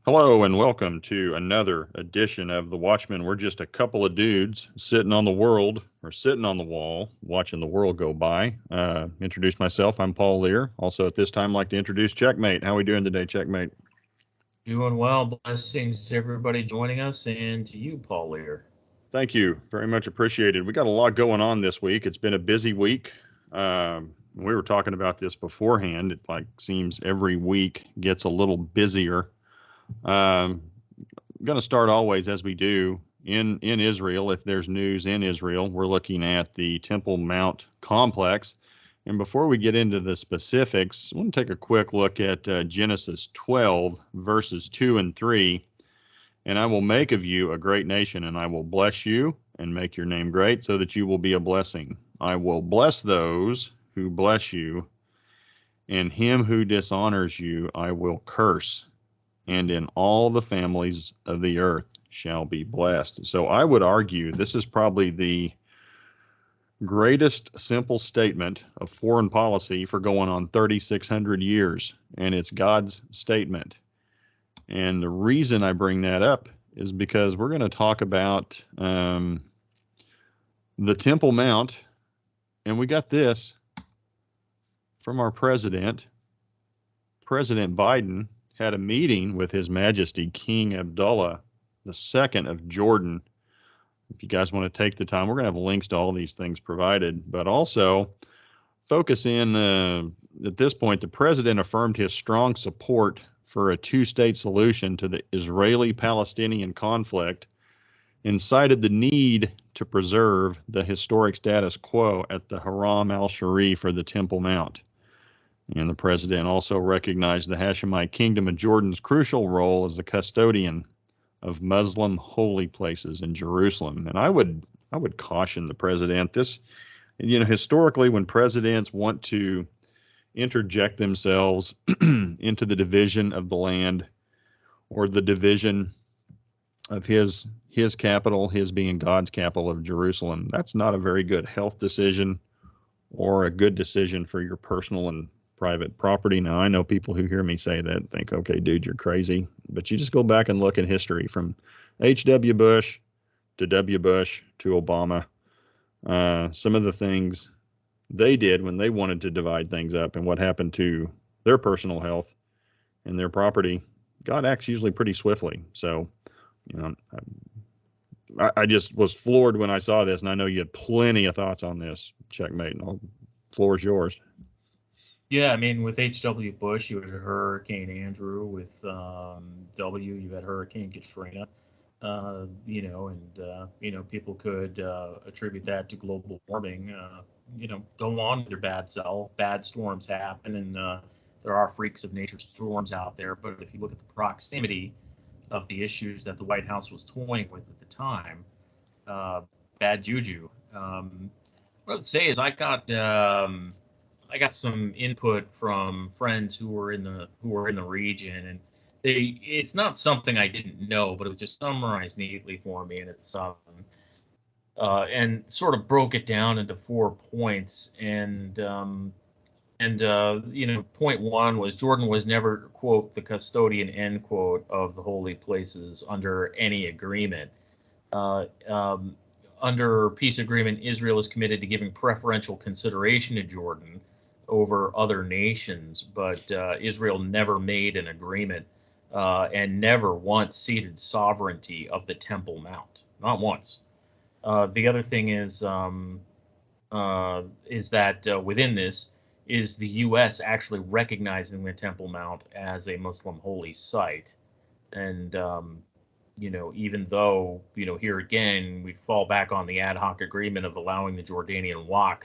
Hello and welcome to another edition of the Watchmen. We're just a couple of dudes sitting on the world or sitting on the wall watching the world go by. Introduce myself. I'm Paul Lear. Also at this time, I'd like to introduce Checkmate. How are we doing today, Checkmate? Doing well. Blessings to everybody joining us and to you, Paul Lear. Thank you. Very much appreciated. We got a lot going on this week. It's been a busy week. We were talking about this beforehand. It seems every week gets a little busier. Um, going to start always as we do in Israel. If there's news in Israel, we're looking at the Temple Mount complex. And before we get into the specifics, I want to take a quick look at Genesis 12, verses 2 and 3. And I will make of you a great nation, and I will bless you and make your name great so that you will be a blessing. I will bless those who bless you, and him who dishonors you I will curse, and in all the families of the earth shall be blessed. So I would argue this is probably the greatest simple statement of foreign policy for going on 3,600 years, and it's God's statement. And the reason I bring that up is because we're going to talk about the Temple Mount, and we got this from our president. President Biden had a meeting with His Majesty King Abdullah II of Jordan. If you guys want to take the time, we're going to have links to all these things provided, but also focus in at this point, the president affirmed his strong support for a two-state solution to the Israeli-Palestinian conflict and cited the need to preserve the historic status quo at the Haram al-Sharif for the Temple Mount. And the president also recognized the Hashemite Kingdom of Jordan's crucial role as the custodian of Muslim holy places in Jerusalem. And I would caution the president. This, historically, when presidents want to interject themselves into the division of the land or the division of his capital, his being God's capital of Jerusalem, that's not a very good health decision or a good decision for your personal and private property. Now, I know people who hear me say that think, okay, dude, you're crazy. But you just go back and look at history from H.W. Bush to W. Bush to Obama. Some of the things they did when they wanted to divide things up and what happened to their personal health and their property, God acts usually pretty swiftly. So, I just was floored when I saw this, and I know you had plenty of thoughts on this, Checkmate. And the floor is yours. Yeah, I mean, with H.W. Bush, you had Hurricane Andrew. With W, you had Hurricane Katrina. People could attribute that to global warming. Go on with your bad self. Bad storms happen, and there are freaks of nature storms out there. But if you look at the proximity of the issues that the White House was toying with at the time, bad juju. What I would say is I got some input from friends who were in the region, and it's not something I didn't know, but it was just summarized neatly for me, and it's and sort of broke it down into 4 points. Point one was Jordan was never, quote, the custodian, end quote, of the holy places under any agreement. Uh, um, Under peace agreement, Israel is committed to giving preferential consideration to Jordan over other nations, but Israel never made an agreement and never once ceded sovereignty of the Temple Mount, not once. The other thing is that within this is the U.S. actually recognizing the Temple Mount as a Muslim holy site, and even though here again we fall back on the ad hoc agreement of allowing the Jordanian Waqf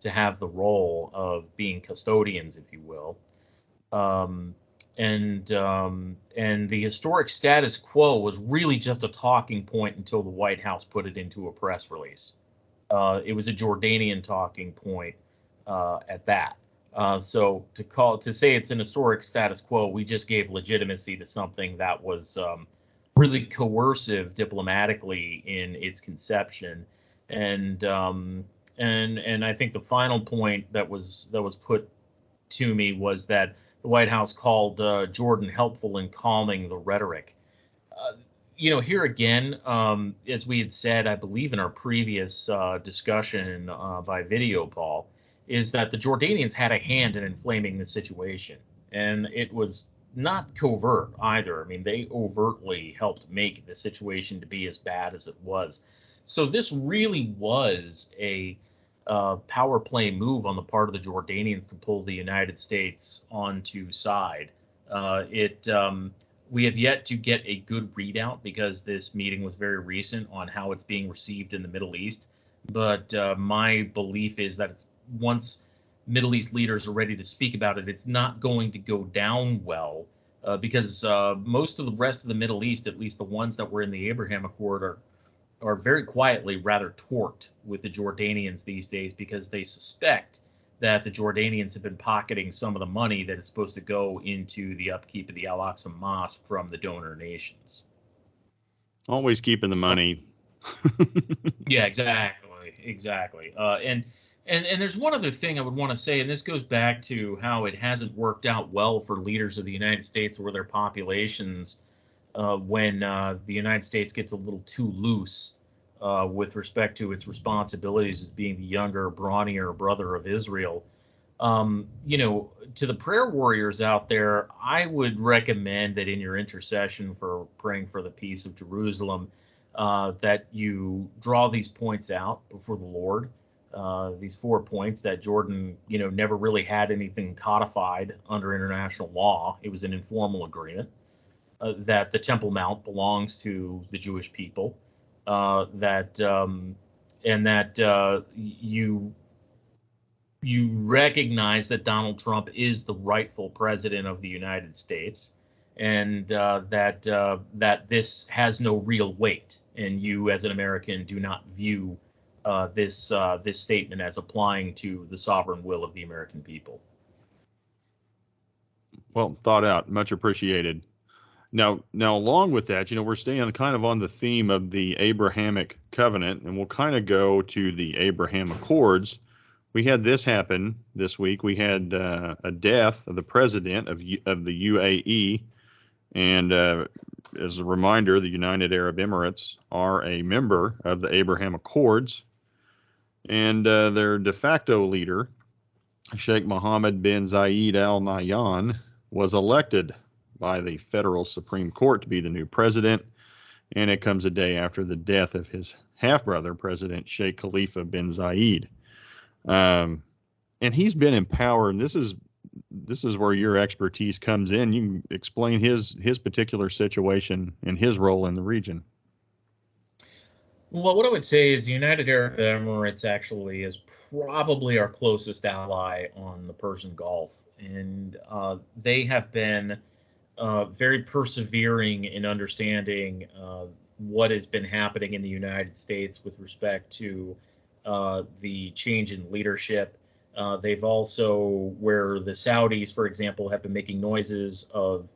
to have the role of being custodians, if you will. And the historic status quo was really just a talking point until the White House put it into a press release. It was a Jordanian talking point at that. So to say it's an historic status quo, we just gave legitimacy to something that was really coercive diplomatically in its conception, and I think the final point that was put to me was that the White House called Jordan helpful in calming the rhetoric. Here again, as we had said, I believe in our previous discussion by video, Paul, is that the Jordanians had a hand in inflaming the situation. And it was not covert either. I mean, they overtly helped make the situation to be as bad as it was. So this really was a power play move on the part of the Jordanians to pull the United States onto side. We have yet to get a good readout because this meeting was very recent on how it's being received in the Middle East. But my belief is that once Middle East leaders are ready to speak about it, it's not going to go down well because most of the rest of the Middle East, at least the ones that were in the Abraham Accord, are very quietly rather torqued with the Jordanians these days because they suspect that the Jordanians have been pocketing some of the money that is supposed to go into the upkeep of the Al-Aqsa Mosque from the donor nations. Always keeping the money. Yeah, exactly. And there's one other thing I would want to say, and this goes back to how it hasn't worked out well for leaders of the United States or their populations when the United States gets a little too loose with respect to its responsibilities as being the younger, brawnier brother of Israel. To the prayer warriors out there, I would recommend that in your intercession for praying for the peace of Jerusalem, that you draw these points out before the Lord. These 4 points that Jordan, never really had anything codified under international law. It was an informal agreement. That the Temple Mount belongs to the Jewish people, you recognize that Donald Trump is the rightful president of the United States, and that this has no real weight, and you as an American do not view this statement as applying to the sovereign will of the American people. Well thought out, much appreciated. Now, along with that, we're staying kind of on the theme of the Abrahamic covenant, and we'll kind of go to the Abraham Accords. We had this happen this week. We had a death of the president of the UAE, and as a reminder, the United Arab Emirates are a member of the Abraham Accords, and their de facto leader, Sheikh Mohammed bin Zayed al-Nahyan, was elected by the federal Supreme Court to be the new president, and it comes a day after the death of his half-brother, President Sheikh Khalifa bin Zayed. And he's been in power, and this is where your expertise comes in. You can explain his particular situation and his role in the region. Well, what I would say is the United Arab Emirates actually is probably our closest ally on the Persian Gulf, and they have been very persevering in understanding what has been happening in the United States with respect to the change in leadership. They've also, where the Saudis, for example, have been making noises of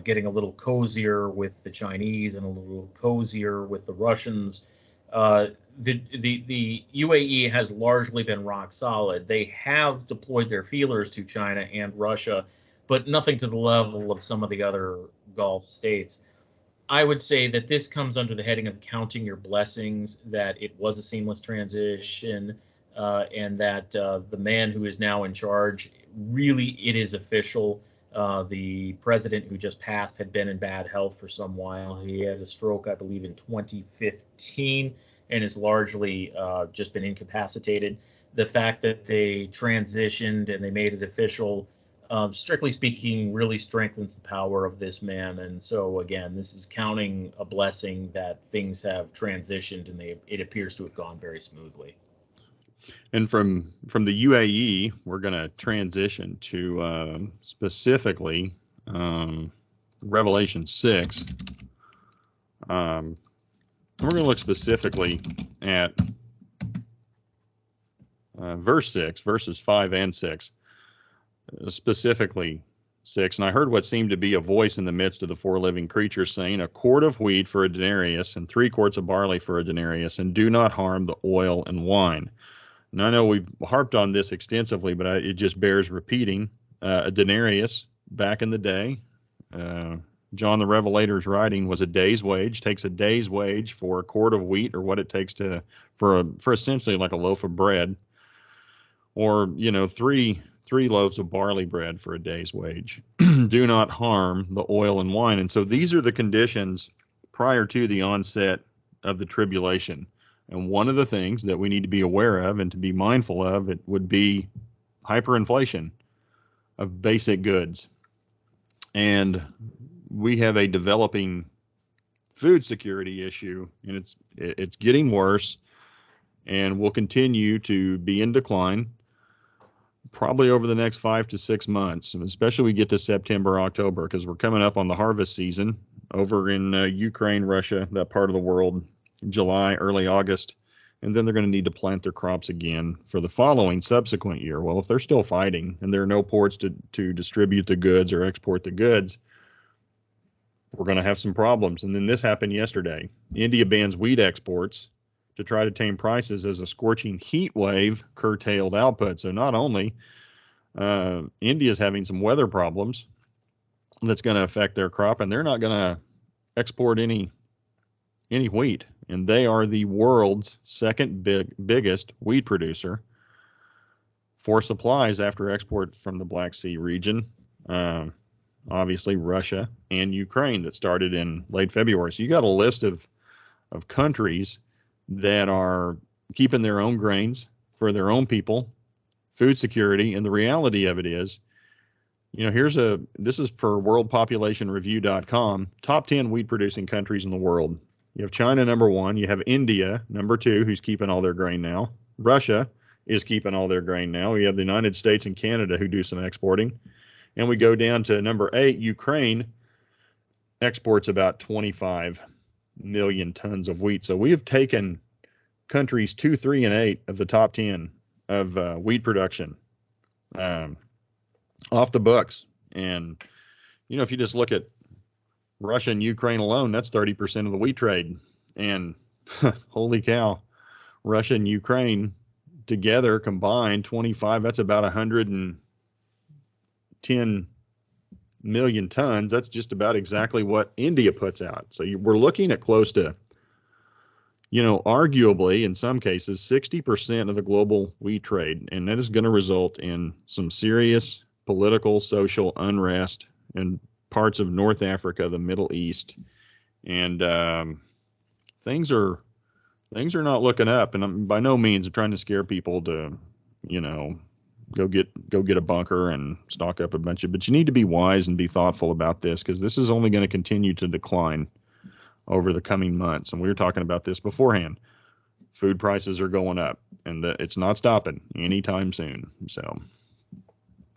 getting a little cozier with the Chinese and a little cozier with the Russians. The UAE has largely been rock solid. They have deployed their feelers to China and Russia, but nothing to the level of some of the other Gulf states. I would say that this comes under the heading of counting your blessings, that it was a seamless transition, and that the man who is now in charge, really, it is official. The president who just passed had been in bad health for some while. He had a stroke, I believe, in 2015, and has largely just been incapacitated. The fact that they transitioned and they made it official, strictly speaking, really strengthens the power of this man. And so, again, this is counting a blessing that things have transitioned and it appears to have gone very smoothly. And from the UAE, we're going to transition to specifically Revelation 6. We're going to look specifically at verses 5 and 6. Specifically 6. And I heard what seemed to be a voice in the midst of the four living creatures saying, a quart of wheat for a denarius and 3 quarts of barley for a denarius, and do not harm the oil and wine. And I know we've harped on this extensively, but it just bears repeating. a denarius back in the day. John the Revelator's writing was a day's wage. Takes a day's wage for a quart of wheat, or what it takes for essentially like a loaf of bread, or three loaves of barley bread for a day's wage. Do not harm the oil and wine. And so these are the conditions prior to the onset of the tribulation. And one of the things that we need to be aware of and to be mindful of, it would be hyperinflation of basic goods. And we have a developing food security issue, and it's getting worse, and will continue to be in decline probably over the next 5 to 6 months, and especially we get to September, October, because we're coming up on the harvest season over in Ukraine, Russia, that part of the world, July, early August, and then they're going to need to plant their crops again for the following subsequent year. Well, if they're still fighting and there are no ports to distribute the goods or export the goods, we're going to have some problems. And then this happened yesterday. India bans wheat exports to try to tame prices as a scorching heat wave curtailed output. So not only India is having some weather problems that's going to affect their crop, and they're not going to export any wheat. And they are the world's second biggest wheat producer for supplies after export from the Black Sea region. Obviously Russia and Ukraine that started in late February. So you got a list of countries that are keeping their own grains for their own people, food security. And the reality of it is, this is per worldpopulationreview.com, top 10 wheat producing countries in the world. You have China, number 1. You have India, number 2, who's keeping all their grain now. Russia is keeping all their grain now. We have the United States and Canada who do some exporting. And we go down to number 8, Ukraine exports about 25 million tons of wheat. So we have taken countries 2, 3, and 8 of the top 10 of wheat production off the books. And, if you just look at Russia and Ukraine alone, that's 30% of the wheat trade. And holy cow, Russia and Ukraine together combined 25, that's about 110 million tons. That's just about exactly what India puts out. So we're looking at close to, arguably in some cases, 60% of the global wheat trade. And that is going to result in some serious political, social unrest in parts of North Africa, the Middle East. And things are not looking up. And I'm by no means trying to scare people to, go get a bunker and stock up a bunch of, but you need to be wise and be thoughtful about this, because this is only going to continue to decline over the coming months. And we were talking about this beforehand. Food prices are going up, and it's not stopping anytime soon. So,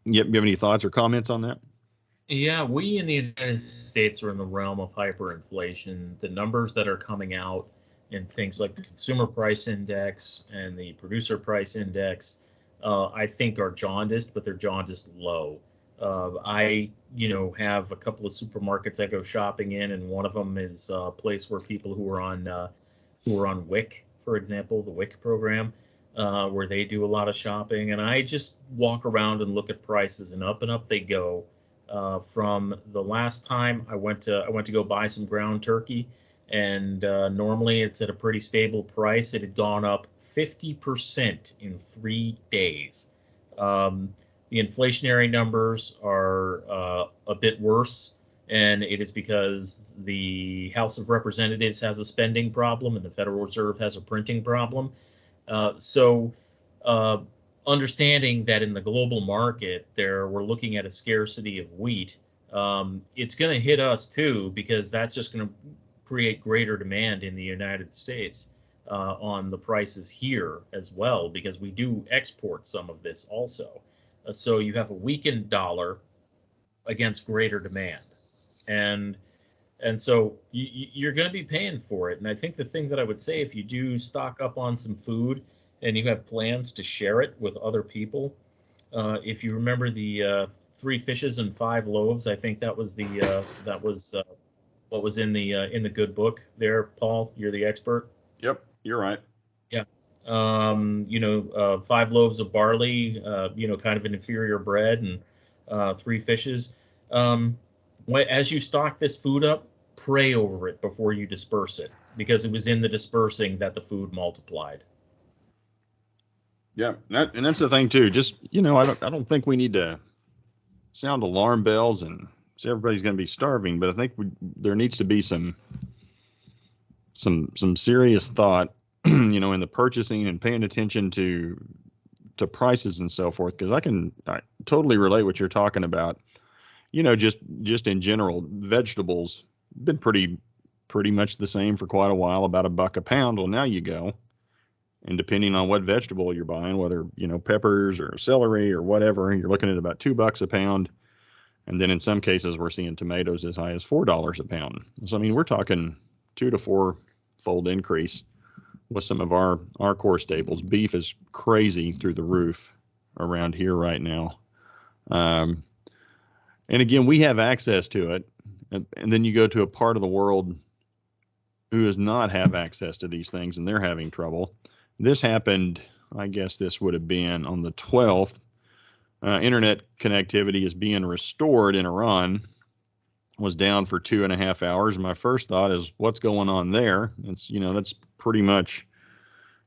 you have any thoughts or comments on that? Yeah, we in the United States are in the realm of hyperinflation. The numbers that are coming out in things like the consumer price index and the producer price index, I think are jaundiced, but they're jaundiced low. I have a couple of supermarkets I go shopping in, and one of them is a place where people who are on WIC, for example, the WIC program, where they do a lot of shopping, and I just walk around and look at prices, and up they go. From the last time I went to go buy some ground turkey, and normally it's at a pretty stable price. It had gone up 50% in 3 days. The inflationary numbers are a bit worse, and it is because the House of Representatives has a spending problem and the Federal Reserve has a printing problem. Understanding that in the global market we're looking at a scarcity of wheat, it's going to hit us too, because that's just going to create greater demand in the United States on the prices here as well, because we do export some of this also. So you have a weakened dollar against greater demand, and so you're going to be paying for it. And I think the thing that I would say, if you do stock up on some food and you have plans to share it with other people, if you remember the 3 fishes and 5 loaves, I think that was what was in the good book there. Paul, you're the expert. Yep, you're right. Yeah. 5 loaves of barley, kind of an inferior bread, and three fishes. As you stock this food up, pray over it before you disperse it, because it was in the dispersing that the food multiplied. Yeah, and that's the thing too. Just I don't think we need to sound alarm bells and say everybody's going to be starving, but I think there needs to be some serious thought, in the purchasing and paying attention to prices and so forth. Because I totally relate what you're talking about. Just in general, vegetables been pretty much the same for quite a while, about $1 a pound. Well, now you go, and depending on what vegetable you're buying, whether peppers or celery or whatever, you're looking at about $2 a pound. And then in some cases, we're seeing tomatoes as high as $4 a pound. So I mean, we're talking 2 to 4-fold increase with some of our core staples. Beef is crazy through the roof around here right now. And again, we have access to it. And then you go to a part of the world who does not have access to these things, and they're having trouble. This happened, I guess this would have been on the 12th. Internet connectivity is being restored in Iran. Was down for 2.5 hours. My first thought is, what's going on there? It's, that's pretty much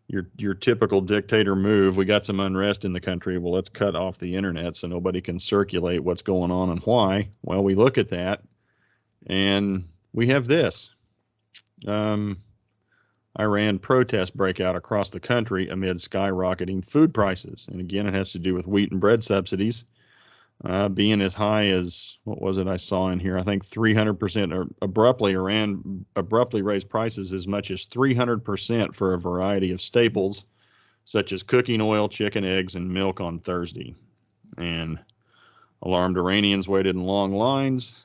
your typical dictator move. We got some unrest in the country. Well, let's cut off the internet so nobody can circulate what's going on and why. Well, we look at that and we have this. Iran protest breakout across the country amid skyrocketing food prices. And again, it has to do with wheat and bread subsidies being as high as, what was it I saw in here? I think 300%, or Iran abruptly raised prices as much as 300% for a variety of staples, such as cooking oil, chicken, eggs, and milk on Thursday. And alarmed Iranians waited in long lines,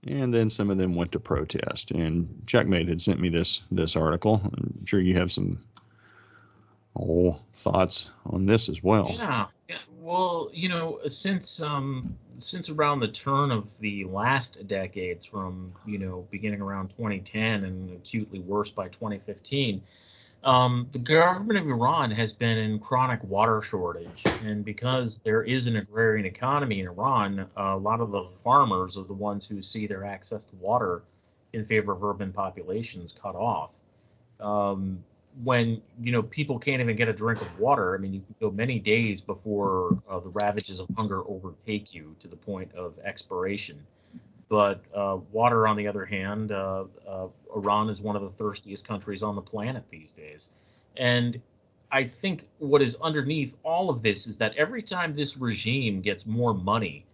and then some of them went to protest. And Checkmate had sent me this article. I'm sure you have some thoughts on this as well. Yeah. Well, since around the turn of the last decades, from beginning around 2010 and acutely worse by 2015, the government of Iran has been in chronic water shortage, and because there is an agrarian economy in Iran, a lot of the farmers are the ones who see their access to water in favor of urban populations cut off. When people can't even get a drink of water, I mean, you can go many days before the ravages of hunger overtake you to the point of expiration. But water, on the other hand, Iran is one of the thirstiest countries on the planet these days. And I think what is underneath all of this is that every time this regime gets more money,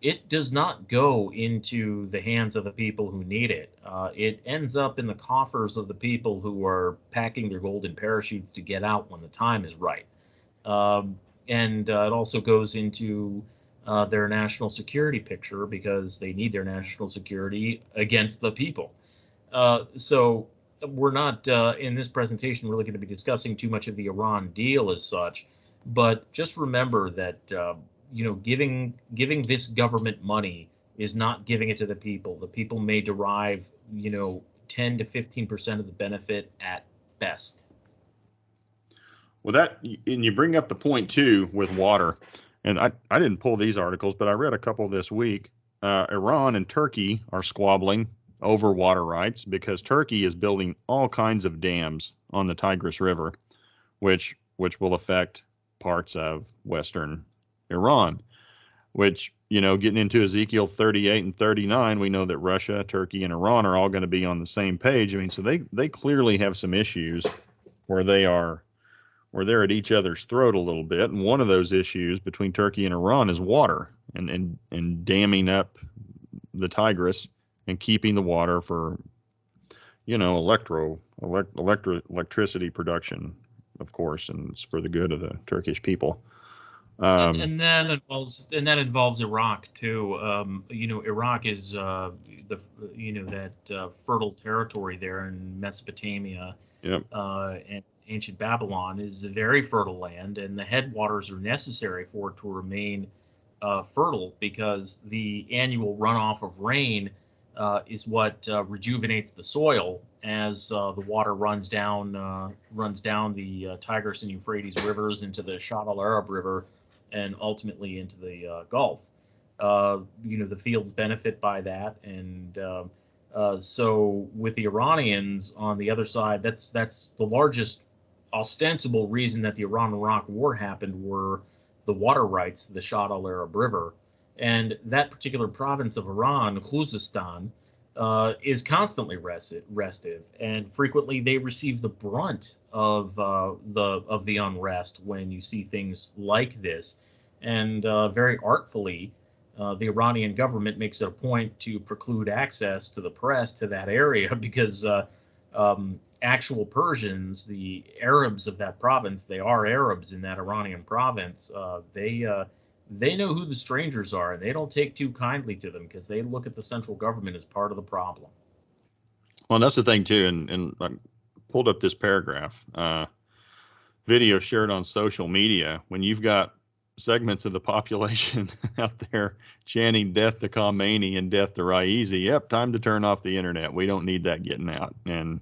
it does not go into the hands of the people who need it. It ends up in the coffers of the people who are packing their golden parachutes to get out when the time is right. And it also goes into their national security picture, because they need their national security against the people. So we're not, in this presentation, really going to be discussing too much of the Iran deal as such, but just remember that giving this government money is not giving it to the people. The people may derive 10 to 15% of the benefit at best. Well, and you bring up the point too with water, and I didn't pull these articles, but I read a couple this week. Iran and Turkey are squabbling over water rights because Turkey is building all kinds of dams on the Tigris River, which will affect parts of Western Iran, which, getting into Ezekiel 38 and 39, we know that Russia, Turkey, and Iran are all going to be on the same page. I mean, so they clearly have some issues where they're at each other's throat a little bit. And one of those issues between Turkey and Iran is water and damming up the Tigris and keeping the water for, electricity production, of course, and it's for the good of the Turkish people. And that involves Iraq too. Iraq is that fertile territory there in Mesopotamia. Yep. And ancient Babylon is a very fertile land, and the headwaters are necessary for it to remain fertile, because the annual runoff of rain is what rejuvenates the soil as the water runs down the Tigris and Euphrates rivers into the Shatt al-Arab River, and ultimately into the Gulf. The fields benefit by that, and so with the Iranians on the other side, that's the largest ostensible reason that the Iran-Iraq War happened were the water rights to the Shah al-Arab River, and that particular province of Iran, Khuzestan, is constantly restive, and frequently they receive the brunt of the unrest when you see things like this, and very artfully, the Iranian government makes it a point to preclude access to the press to that area because actual Persians, the Arabs of that province, they are Arabs in that Iranian province. They know who the strangers are, and they don't take too kindly to them because they look at the central government as part of the problem. Well, that's the thing too, and I pulled up this paragraph, video shared on social media. When you've got segments of the population out there chanting death to Khomeini and death to Raisi, yep, time to turn off the internet. We don't need that getting out. And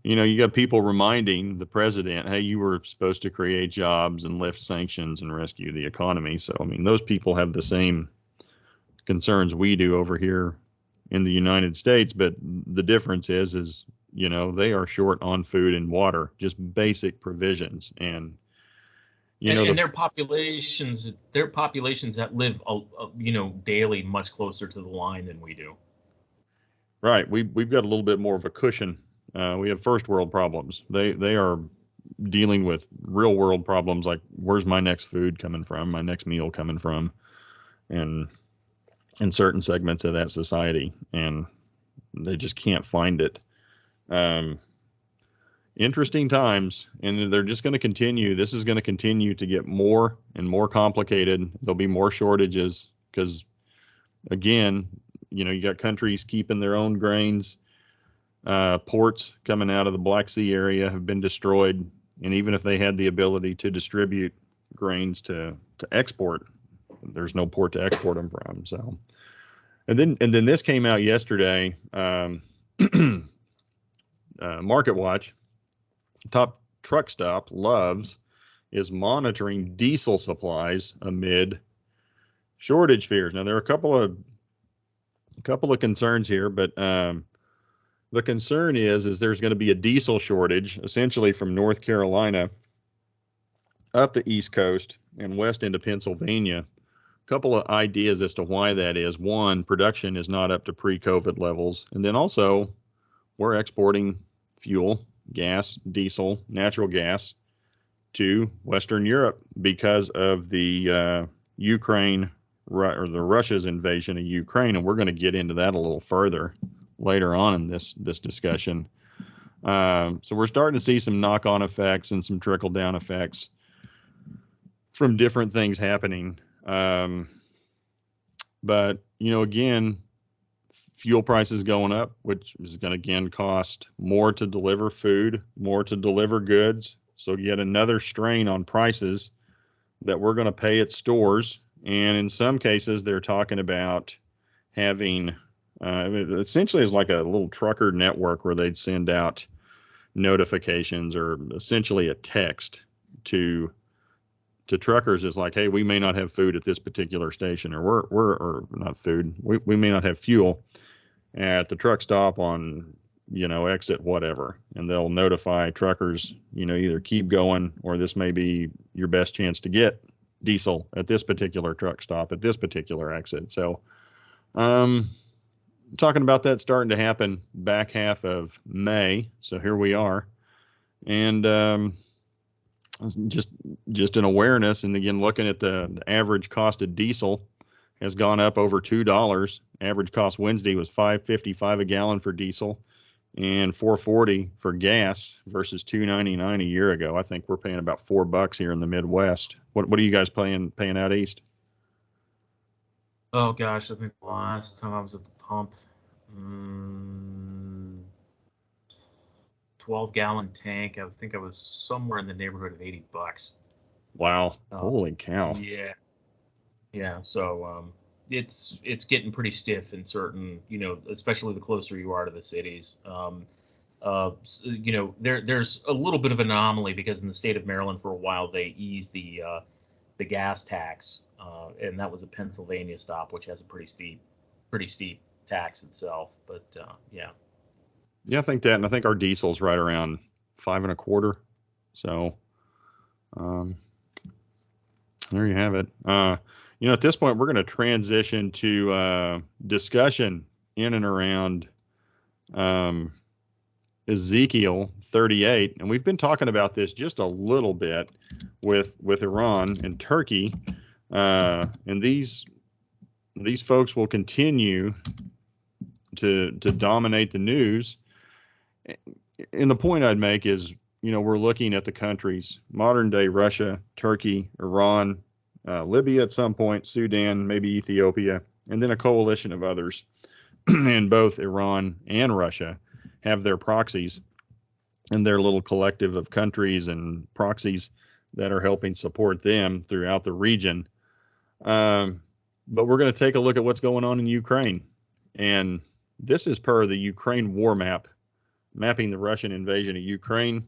you got people reminding the president, hey, you were supposed to create jobs and lift sanctions and rescue the economy. So, I mean, those people have the same concerns we do over here in the United States. But the difference is, they are short on food and water, just basic provisions. And, their populations that live, daily much closer to the line than we do. Right. We've got a little bit more of a cushion. We have first world problems. They are dealing with real world problems like where's my next food coming from, my next meal coming from, and in certain segments of that society, and they just can't find it. Interesting times, and they're just going to continue. This is going to continue to get more and more complicated. There'll be more shortages because, again, you got countries keeping their own grains. Ports coming out of the Black Sea area have been destroyed, and even if they had the ability to distribute grains to export, there's no port to export them from. So, and then this came out yesterday. Market Watch, top truck stop, Love's, is monitoring diesel supplies amid shortage fears. Now there are a couple of concerns here, but the concern is there's going to be a diesel shortage, essentially from North Carolina up the East Coast and west into Pennsylvania. A couple of ideas as to why that is. One, production is not up to pre-COVID levels. And then also, we're exporting fuel, gas, diesel, natural gas to Western Europe because of the Ukraine, or the Russia's invasion of Ukraine. And we're going to get into that a little further later on in this discussion. So we're starting to see some knock-on effects and some trickle-down effects from different things happening. But, again, fuel prices going up, which is going to, again, cost more to deliver food, more to deliver goods. So yet another strain on prices that we're going to pay at stores. And in some cases, they're talking about having essentially is like a little trucker network where they'd send out notifications or essentially a text to truckers. Is like, hey, we may not have food at this particular station, or or not food. We may not have fuel at the truck stop on, exit whatever. And they'll notify truckers, either keep going or this may be your best chance to get diesel at this particular truck stop at this particular exit. So, talking about that starting to happen back half of May. So here we are. And just an awareness. And again, looking at the average cost of diesel has gone up over $2. Average cost Wednesday was $5.55 a gallon for diesel and $4.40 for gas versus $2.99 a year ago. I think we're paying about $4 here in the Midwest. What are you guys paying out east? Oh gosh, I think the last time I was at the pump, 12-gallon tank. I think I was somewhere in the neighborhood of $80. Wow! Holy cow! Yeah. So it's getting pretty stiff in certain, especially the closer you are to the cities. There's a little bit of an anomaly because in the state of Maryland for a while they eased the gas tax and that was a Pennsylvania stop, which has a pretty steep tax itself. But yeah. Yeah, I think that, and I think our diesel's right around 5.25. So, there you have it. At this point, we're going to transition to discussion in and around Ezekiel 38, and we've been talking about this just a little bit with Iran and Turkey, and these folks will continue to dominate the news. And the point I'd make is, we're looking at the countries, modern day Russia, Turkey, Iran, Libya at some point, Sudan, maybe Ethiopia, and then a coalition of others. And both Iran and Russia have their proxies and their little collective of countries and proxies that are helping support them throughout the region. But we're going to take a look at what's going on in Ukraine. And this is per the Ukraine war map, mapping the Russian invasion of Ukraine.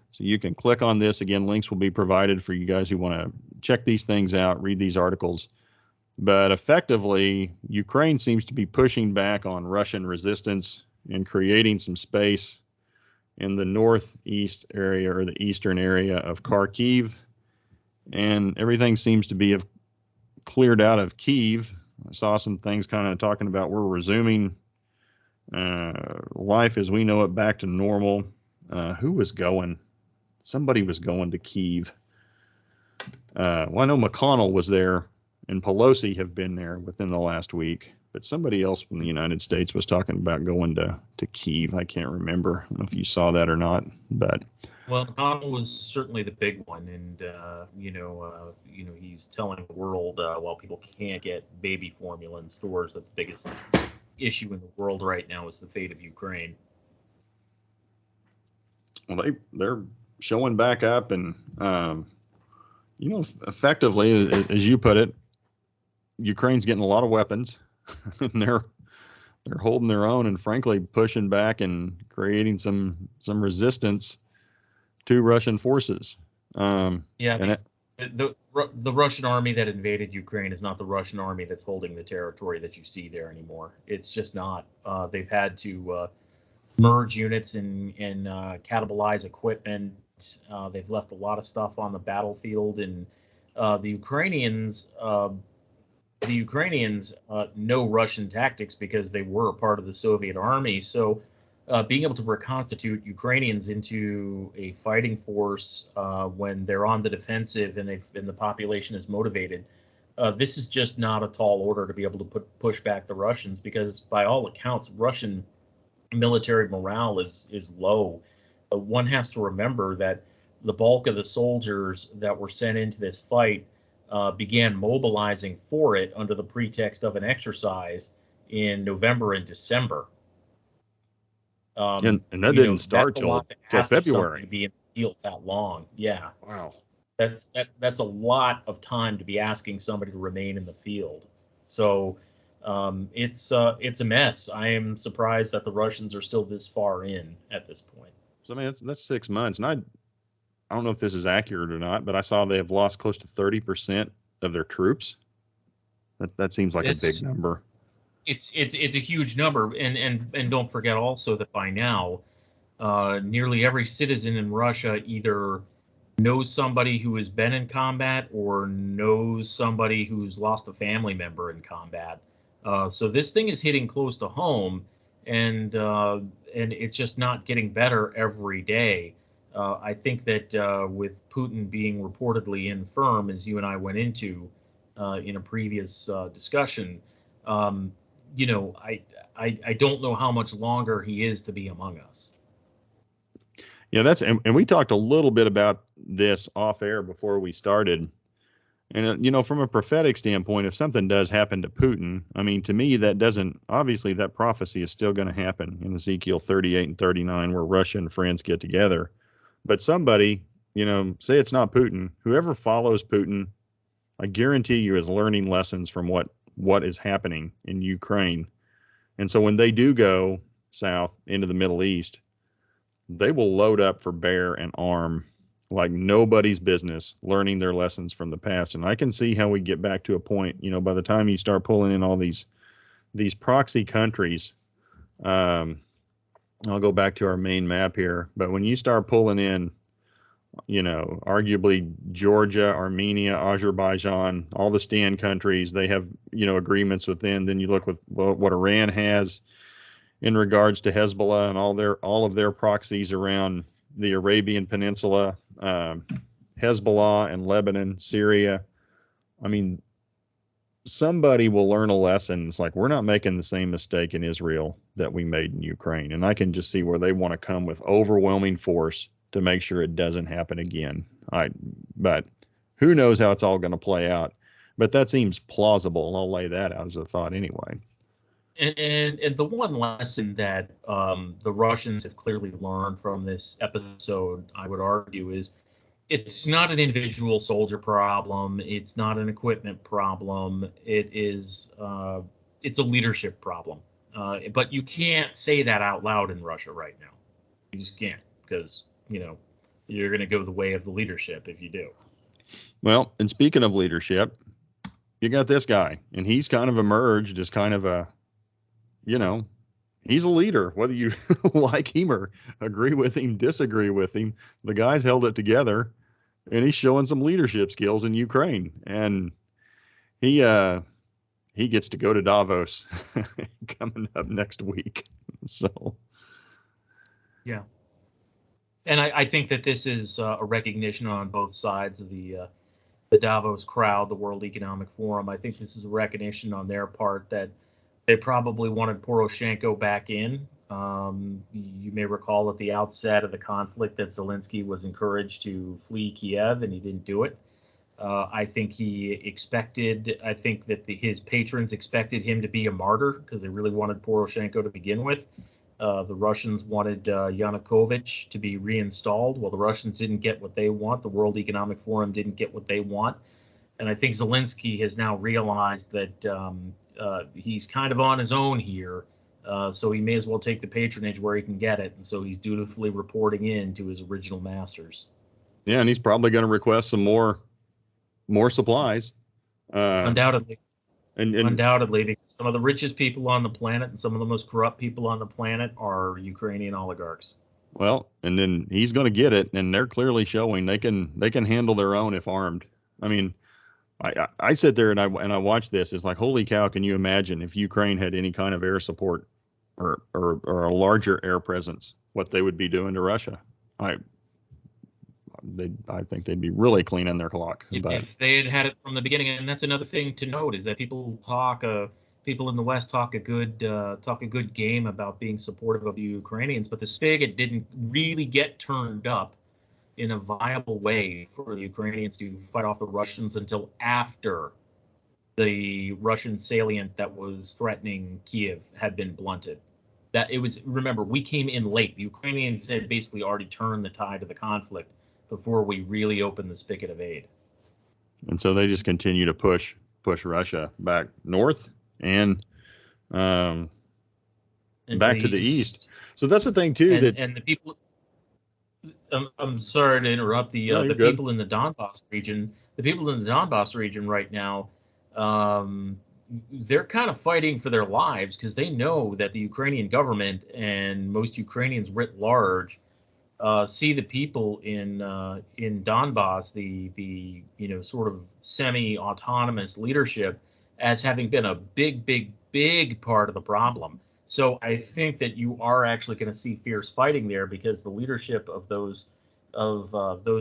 So you can click on this. Again, links will be provided for you guys who want to check these things out, read these articles. But effectively, Ukraine seems to be pushing back on Russian resistance and creating some space in the northeast area or the eastern area of Kharkiv. And everything seems to be cleared out of Kyiv. I saw some things kind of talking about we're resuming life as we know it back to normal. Who was going? Somebody was going to Kyiv. Well, I know McConnell was there and Pelosi have been there within the last week, but somebody else from the United States was talking about going to Kyiv. I can't remember. I don't know if you saw that or not, but. Well, McConnell was certainly the big one, and he's telling the world while people can't get baby formula in stores, that the biggest issue in the world right now is the fate of Ukraine. Well, they're showing back up, and effectively, as you put it, Ukraine's getting a lot of weapons, and they're holding their own, and frankly, pushing back and creating some resistance to Russian forces. The Russian army that invaded Ukraine is not the Russian army that's holding the territory that you see there anymore. It's just not. They've had to merge units and cannibalize equipment. They've left a lot of stuff on the battlefield, and the Ukrainians know Russian tactics because they were a part of the Soviet army. So being able to reconstitute Ukrainians into a fighting force when they're on the defensive and the population is motivated, this is just not a tall order to be able to push back the Russians, because by all accounts, Russian military morale is low. One has to remember that the bulk of the soldiers that were sent into this fight began mobilizing for it under the pretext of an exercise in November and December. And that didn't start till February. To be in the field that long, yeah. Wow. That's a lot of time to be asking somebody to remain in the field. So it's a mess. I am surprised that the Russians are still this far in at this point. So I mean, that's 6 months, and I don't know if this is accurate or not, but I saw they have lost close to 30% of their troops. That seems like a big number. It's a huge number, and don't forget also that by now, nearly every citizen in Russia either knows somebody who has been in combat or knows somebody who's lost a family member in combat. So this thing is hitting close to home, and it's just not getting better every day. I think that with Putin being reportedly infirm, as you and I went into in a previous discussion, I don't know how much longer he is to be among us. Yeah, and we talked a little bit about this off air before we started. And, from a prophetic standpoint, if something does happen to Putin, I mean, to me, obviously that prophecy is still going to happen in Ezekiel 38 and 39, where Russia and friends get together. But somebody, say it's not Putin, whoever follows Putin, I guarantee you is learning lessons from what is happening in Ukraine. And so when they do go south into the Middle East, they will load up for bear and arm like nobody's business, learning their lessons from the past. And I can see how we get back to a point, by the time you start pulling in all these proxy countries. I'll go back to our main map here, but when you start pulling in, arguably Georgia, Armenia, Azerbaijan, all the stand countries, they have, agreements within. Then you look with what Iran has in regards to Hezbollah and all of their proxies around the Arabian Peninsula, Hezbollah and Lebanon, Syria. I mean, somebody will learn a lesson. It's like, we're not making the same mistake in Israel that we made in Ukraine. And I can just see where they want to come with overwhelming force to make sure it doesn't happen again. But who knows how it's all going to play out. But that seems plausible. I'll lay that out as a thought anyway. And the one lesson that the Russians have clearly learned from this episode, I would argue, is it's not an individual soldier problem. It's not an equipment problem. It's a leadership problem. But you can't say that out loud in Russia right now. You just can't, because you're going to go the way of the leadership if you do. Well, and speaking of leadership, you got this guy, and he's kind of emerged as kind of a, he's a leader, whether you like him or agree with him, disagree with him. The guy's held it together, and he's showing some leadership skills in Ukraine. And he gets to go to Davos coming up next week. So, yeah. And I think that this is a recognition on both sides of the Davos crowd, the World Economic Forum. I think this is a recognition on their part that they probably wanted Poroshenko back in. You may recall at the outset of the conflict that Zelensky was encouraged to flee Kiev, and he didn't do it. I think that his patrons expected him to be a martyr because they really wanted Poroshenko to begin with. The Russians wanted Yanukovych to be reinstalled. Well, the Russians didn't get what they want. The World Economic Forum didn't get what they want. And I think Zelensky has now realized that he's kind of on his own here. So he may as well take the patronage where he can get it. And so he's dutifully reporting in to his original masters. Yeah, and he's probably going to request some more supplies. Undoubtedly. And undoubtedly, because some of the richest people on the planet and some of the most corrupt people on the planet are Ukrainian oligarchs. Well, and then he's going to get it, and they're clearly showing they can handle their own if armed. I mean, I sit there and I watch this. It's like, holy cow! Can you imagine if Ukraine had any kind of air support or a larger air presence, what they would be doing to Russia? I think they'd be really cleaning their clock. If they had it from the beginning, and that's another thing to note, is that people in the West talk a good game about being supportive of the Ukrainians, but the spigot didn't really get turned up in a viable way for the Ukrainians to fight off the Russians until after the Russian salient that was threatening Kiev had been blunted. Remember, we came in late. The Ukrainians had basically already turned the tide of the conflict before we really opened the spigot of aid. And so they just continue to push Russia back north and back to the east. So that's the thing too. And the people. I'm sorry to interrupt. The people in the Donbass region. The people in the Donbass region right now, they're kind of fighting for their lives because they know that the Ukrainian government and most Ukrainians writ large see the people in Donbass, the sort of semi-autonomous leadership, as having been a big part of the problem. So I think that you are actually going to see fierce fighting there because the leadership of those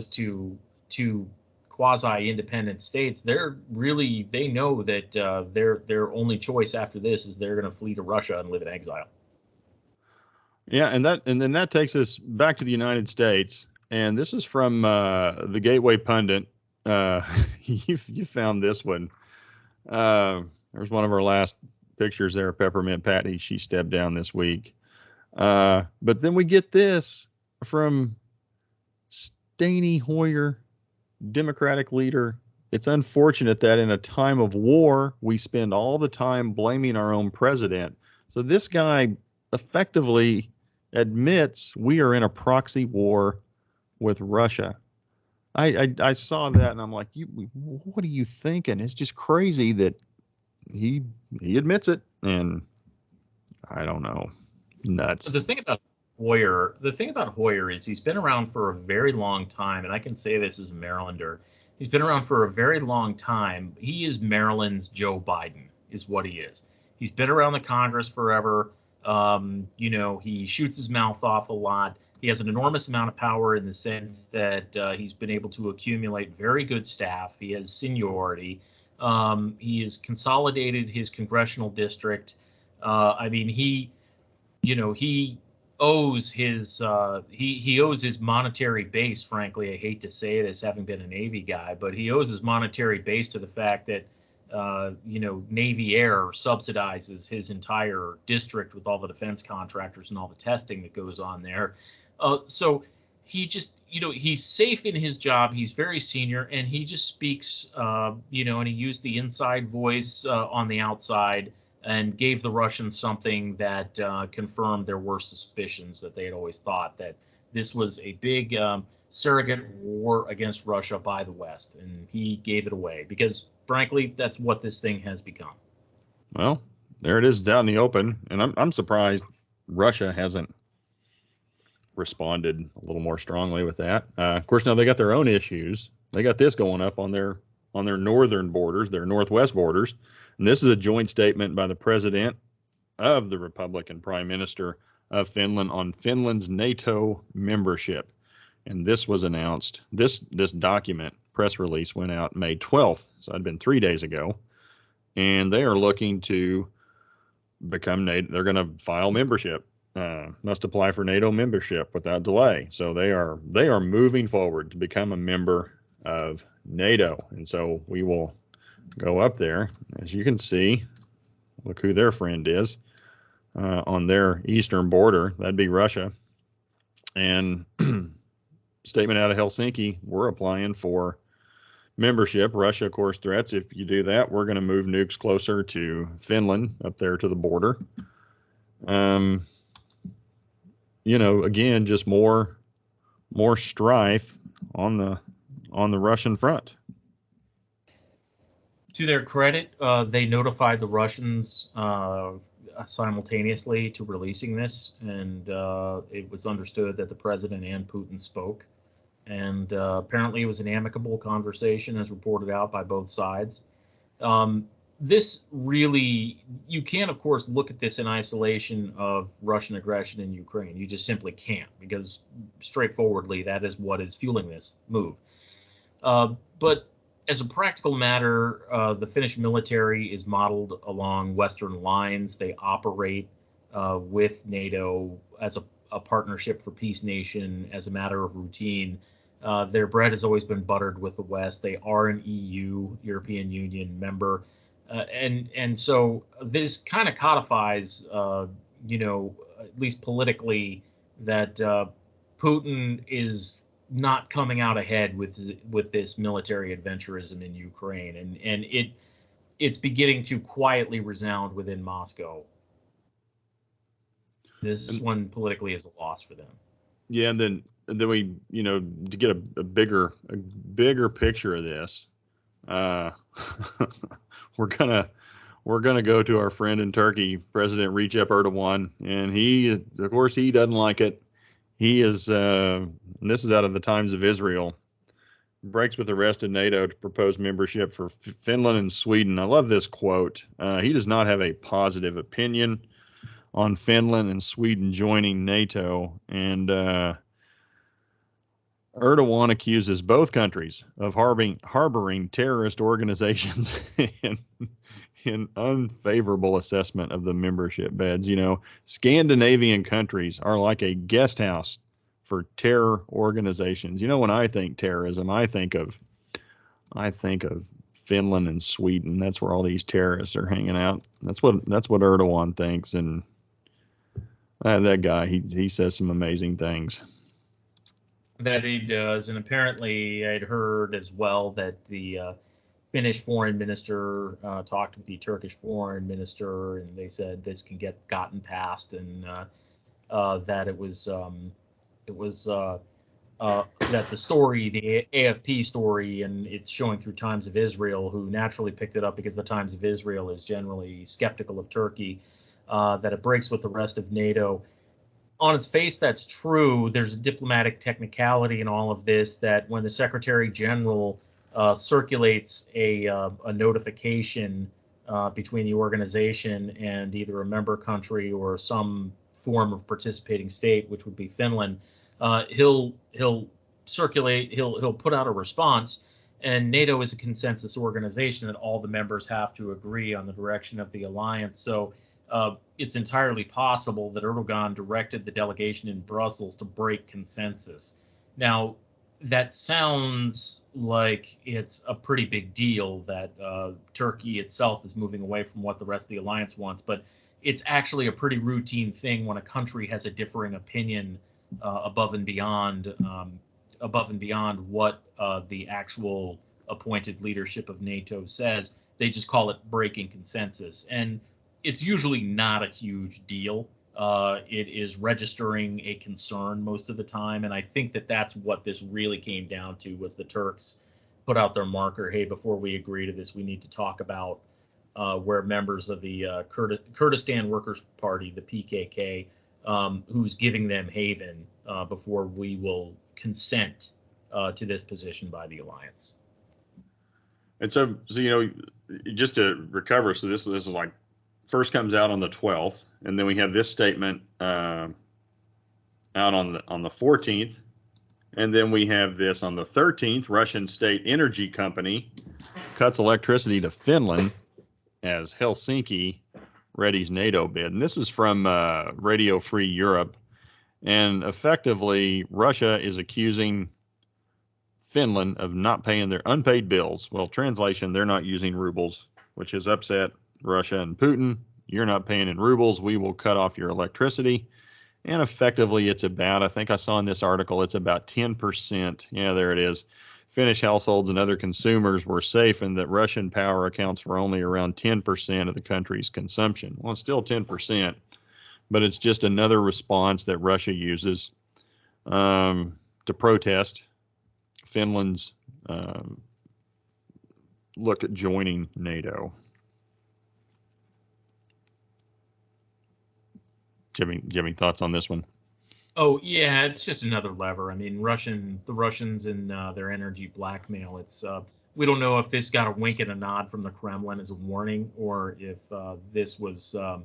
two quasi-independent states, they know that their only choice after this is they're going to flee to Russia and live in exile. Yeah, and then that takes us back to the United States, and this is from the Gateway Pundit. You found this one. There's one of our last pictures there, Peppermint Patty. She stepped down this week. But then we get this from Steny Hoyer, Democratic leader. It's unfortunate that in a time of war, we spend all the time blaming our own president. So this guy effectively admits we are in a proxy war with Russia. I saw that and I'm like, what are you thinking? It's just crazy that he admits it, and I don't know, nuts. The thing about Hoyer is he's been around for a very long time, and I can say this as a Marylander. He's been around for a very long time. He is Maryland's Joe Biden, is what he is. He's been around the Congress forever. He shoots his mouth off a lot. He has an enormous amount of power in the sense that he's been able to accumulate very good staff. He has seniority. He has consolidated his congressional district. He owes his monetary base. Frankly, I hate to say this, having been a Navy guy, but he owes his monetary base to the fact that Navy Air subsidizes his entire district with all the defense contractors and all the testing that goes on there. So he just, he's safe in his job. He's very senior, and he just speaks, and he used the inside voice on the outside and gave the Russians something that confirmed their worst suspicions, that they had always thought that this was a big surrogate war against Russia by the West, and he gave it away because, frankly, that's what this thing has become. Well, there it is out in the open, and I'm surprised Russia hasn't responded a little more strongly with that. Of course, now they got their own issues. They got this going up on their northern borders, their northwest borders. And this is a joint statement by the president of the Republic and Prime Minister of Finland on Finland's NATO membership. And this was announced. This document, press release, went out May 12th. So it'd been 3 days ago. And they are looking to become NATO. They're going to file membership. Must apply for NATO membership without delay. So they are moving forward to become a member of NATO. And so we will go up there. As you can see, look who their friend is on their eastern border. That'd be Russia. And statement out of Helsinki, we're applying for membership. Russia, of course, threats, if you do that, we're going to move nukes closer to Finland, up there to the border. Again, just more strife on the Russian front. To their credit, they notified the Russians simultaneously to releasing this, and it was understood that the president and Putin spoke. And apparently it was an amicable conversation, as reported out by both sides. This really, you can't, of course, look at this in isolation of Russian aggression in Ukraine. You just simply can't, because straightforwardly, that is what is fueling this move. But as a practical matter, the Finnish military is modeled along Western lines. They operate with NATO as a partnership for peace nation, as a matter of routine. Their bread has always been buttered with the West. They are an EU, European Union member. And so this kind of codifies, at least politically, that Putin is not coming out ahead with this military adventurism in Ukraine, and it's beginning to quietly resound within Moscow. This one politically is a loss for them. Yeah, and then we, to get a bigger picture of this, we're gonna go to our friend in Turkey, President Recep Erdogan, and he, of course, he doesn't like it. He is, and this is out of the Times of Israel, breaks with the rest of NATO to propose membership for Finland and Sweden. I love this quote. He does not have a positive opinion on Finland and Sweden joining NATO, and Erdogan accuses both countries of harboring terrorist organizations in unfavorable assessment of the membership beds. Scandinavian countries are like a guest house for terror organizations. When I think terrorism, I think of Finland and Sweden. That's where all these terrorists are hanging out. That's what Erdogan thinks, and that guy, he says some amazing things. That he does, and apparently I'd heard as well that the Finnish foreign minister talked with the Turkish foreign minister, and they said this can get gotten past, and that it was that the story, the AFP story, and it's showing through Times of Israel, who naturally picked it up because the Times of Israel is generally skeptical of Turkey, that it breaks with the rest of NATO. On its face, that's true. There's a diplomatic technicality in all of this that when the Secretary General circulates a notification between the organization and either a member country or some form of participating state, which would be Finland, he'll circulate, he'll put out a response, and NATO is a consensus organization that all the members have to agree on the direction of the alliance. So it's entirely possible that Erdogan directed the delegation in Brussels to break consensus. Now, that sounds like it's a pretty big deal that Turkey itself is moving away from what the rest of the alliance wants, but it's actually a pretty routine thing when a country has a differing opinion above and beyond what the actual appointed leadership of NATO says. They just call it breaking consensus, and it's usually not a huge deal. It is registering a concern most of the time, and I think that that's what this really came down to, was the Turks put out their marker. Hey, before we agree to this, we need to talk about where members of the Kurdistan Workers' Party, the PKK, who's giving them haven before we will consent to this position by the alliance. And so just to recover, so this is like first comes out on the 12th, and then we have this statement out on the 14th, and then we have this on the 13th. Russian state energy company cuts electricity to Finland as Helsinki readies NATO bid. And this is from Radio Free Europe. And effectively, Russia is accusing Finland of not paying their unpaid bills. Well, translation, they're not using rubles, which has upset Russia and Putin. You're not paying in rubles. We will cut off your electricity. And effectively, it's about, I think I saw in this article, it's about 10%. Yeah, there it is. Finnish households and other consumers were safe, and that Russian power accounts for only around 10% of the country's consumption. Well, it's still 10%, but it's just another response that Russia uses to protest Finland's look at joining NATO. Do you have any thoughts on this one? Oh yeah, it's just another lever. I mean, the Russians and their energy blackmail. It's we don't know if this got a wink and a nod from the Kremlin as a warning, or if this was the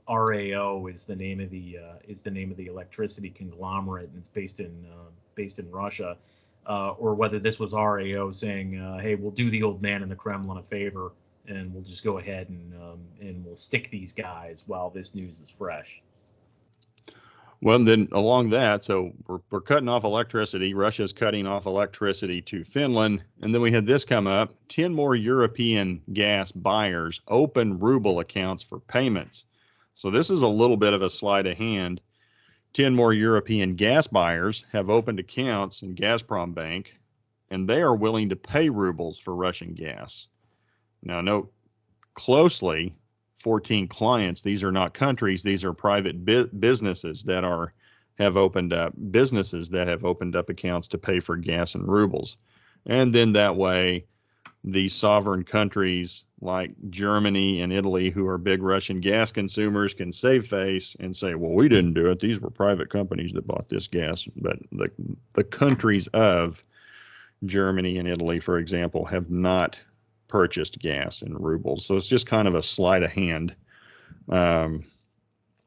RAO is the name of the electricity conglomerate, and it's based in Russia, or whether this was RAO saying, hey, we'll do the old man in the Kremlin a favor, and we'll just go ahead and we'll stick these guys while this news is fresh. Well, then along that, so we're cutting off electricity. Russia's cutting off electricity to Finland. And then we had this come up. 10 more European gas buyers open ruble accounts for payments. So this is a little bit of a sleight of hand. 10 more European gas buyers have opened accounts in Gazprom Bank, and they are willing to pay rubles for Russian gas. Now, note closely, 14 clients. These are not countries. These are private businesses that have opened up accounts to pay for gas in rubles. And then that way, the sovereign countries like Germany and Italy, who are big Russian gas consumers, can save face and say, well, we didn't do it. These were private companies that bought this gas. But the countries of Germany and Italy, for example, have not purchased gas in rubles. So it's just kind of a sleight of hand. But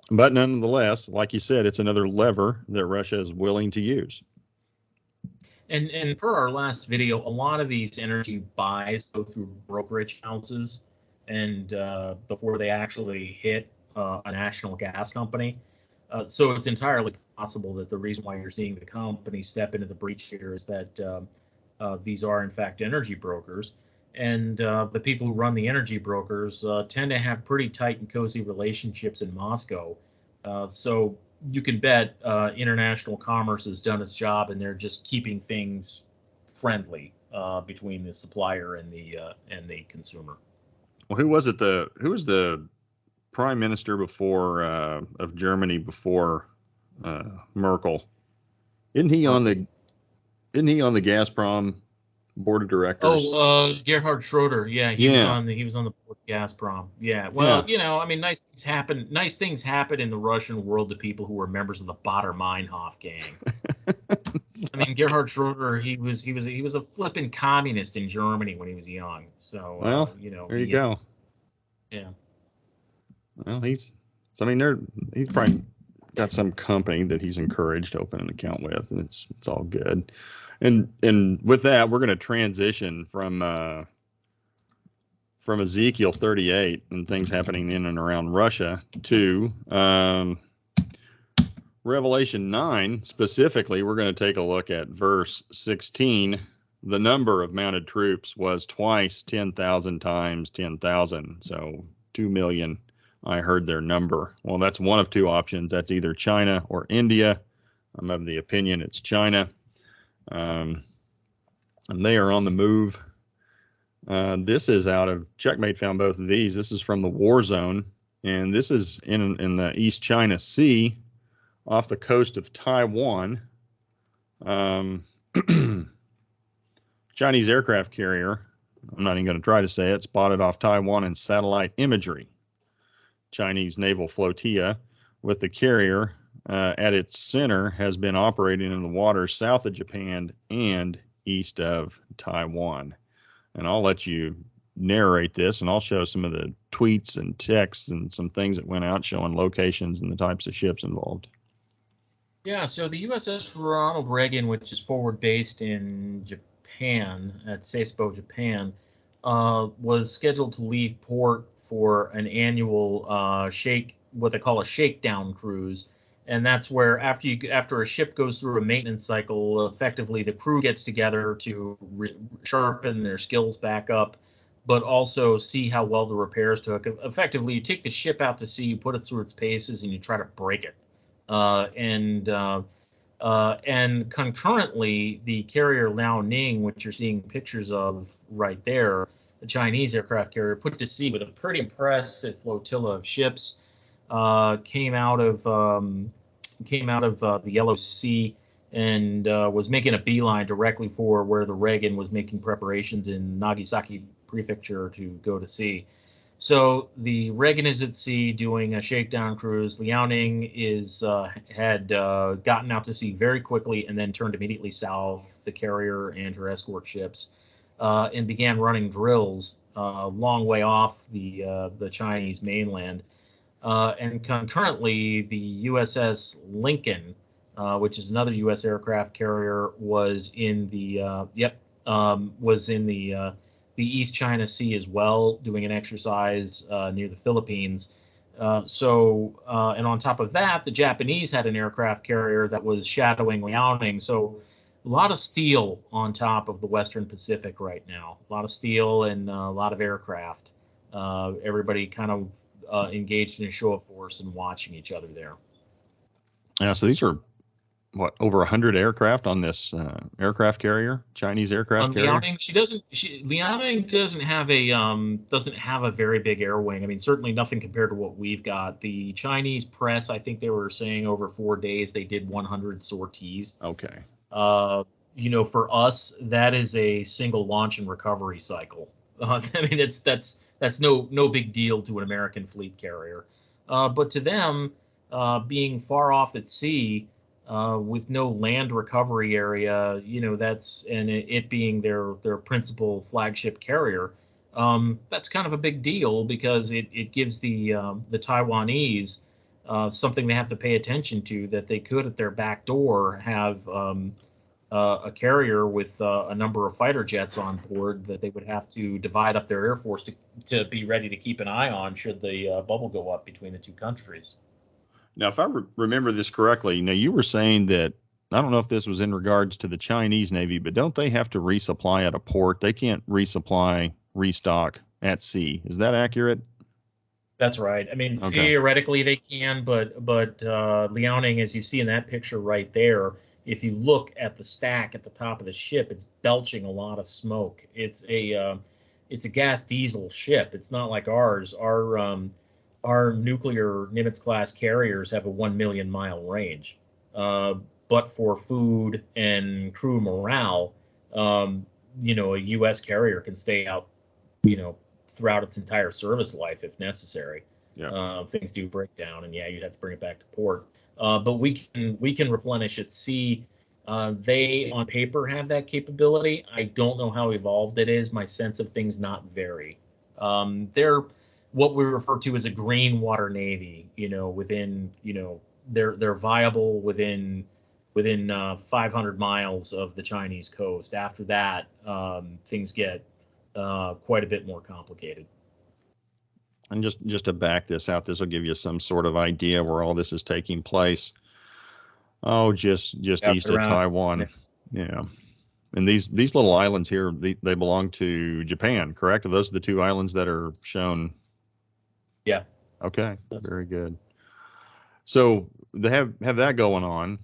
nonetheless, like you said, it's another lever that Russia is willing to use. And per our last video, a lot of these energy buys go through brokerage houses, and before they actually hit a national gas company. So it's entirely possible that the reason why you're seeing the company step into the breach here is that these are in fact energy brokers. And the people who run the energy brokers tend to have pretty tight and cozy relationships in Moscow. So you can bet international commerce has done its job, and they're just keeping things friendly between the supplier and the consumer. Well, who was the prime minister before of Germany before Merkel. Isn't he on Merkel. the Gazprom board of directors? Oh, Gerhard Schroeder. Yeah, he was Yeah. on the board of Gazprom. Yeah. Yeah. Well, I mean, nice things happen. Nice things happen in the Russian world to people who were members of the Baader-Meinhof gang. I mean, Gerhard Schroeder, he was a flipping communist in Germany when he was young. So, Well, there you go. Yeah. Well, he's probably got some company that he's encouraged to open an account with, and it's all good. And with that, we're going to transition from Ezekiel 38 and things happening in and around Russia to Revelation 9. Specifically, we're going to take a look at verse 16. The number of mounted troops was twice 10,000 times 10,000, so 2 million. I heard their number. Well, that's one of two options. That's either China or India. I'm of the opinion it's China. And they are on the move. This is out of Checkmate, found both of these. This is from the War Zone, and this is in the East China Sea off the coast of Taiwan. Chinese aircraft carrier, I'm not even going to try to say it, spotted off Taiwan in satellite imagery. Chinese naval flotilla with the carrier at its center has been operating in the waters south of Japan and east of Taiwan. And I'll let you narrate this, and I'll show some of the tweets and texts and some things that went out showing locations and the types of ships involved. Yeah, so the USS Ronald Reagan, which is forward based in Japan, at Sasebo, Japan, was scheduled to leave port for an annual what they call a shakedown cruise. And that's where after a ship goes through a maintenance cycle, effectively the crew gets together to sharpen their skills back up, but also see how well the repairs took. Effectively, you take the ship out to sea, you put it through its paces, and you try to break it. And concurrently, the carrier Liaoning, which you're seeing pictures of right there, the Chinese aircraft carrier, put to sea with a pretty impressive flotilla of ships, came out of the Yellow Sea and was making a beeline directly for where the Reagan was making preparations in Nagasaki Prefecture to go to sea. So the Reagan is at sea doing a shakedown cruise. Liaoning had gotten out to sea very quickly and then turned immediately south, the carrier and her escort ships, and began running drills a long way off the Chinese mainland. And concurrently, the USS Lincoln, which is another U.S. aircraft carrier, was in the East China Sea as well, doing an exercise near the Philippines. And on top of that, the Japanese had an aircraft carrier that was shadowing Liaoning. So a lot of steel on top of the Western Pacific right now. A lot of steel and a lot of aircraft. Everybody kind of engaged in a show of force and watching each other there. Yeah, so these are over 100 aircraft on this aircraft carrier, Chinese aircraft carrier. Liaoning doesn't have a very big air wing. I mean, certainly nothing compared to what we've got. The Chinese press, I think they were saying over 4 days they did 100 sorties. Okay. For us, that is a single launch and recovery cycle. I mean, that's no big deal to an American fleet carrier, but to them, being far off at sea, with no land recovery area, it being their principal flagship carrier, that's kind of a big deal because it gives the Taiwanese something they have to pay attention to, that they could at their back door have a carrier with a number of fighter jets on board that they would have to divide up their air force to be ready to keep an eye on should the bubble go up between the two countries. Now, if I remember this correctly, you were saying that, I don't know if this was in regards to the Chinese Navy, but don't they have to resupply at a port? They can't restock at sea. Is that accurate? That's right. I mean, Okay. Theoretically they can, but Liaoning, as you see in that picture right there, if you look at the stack at the top of the ship, it's belching a lot of smoke. It's a gas diesel ship. It's not like ours. Our nuclear Nimitz class carriers have a 1 million mile range. but for food and crew morale, a U.S. carrier can stay out, throughout its entire service life if necessary. Yeah. Things do break down, and yeah, you'd have to bring it back to port. But we can replenish at sea. They on paper have that capability. I don't know how evolved it is. My sense of things not vary. They're what we refer to as a green water navy. They're viable within 500 miles of the Chinese coast. After that, things get quite a bit more complicated. And just to back this out, this will give you some sort of idea where all this is taking place. Oh, just east of Taiwan. Yeah. And these little islands here, they belong to Japan, correct? Those are the two islands that are shown. Yeah. Okay. Very good. So they have that going on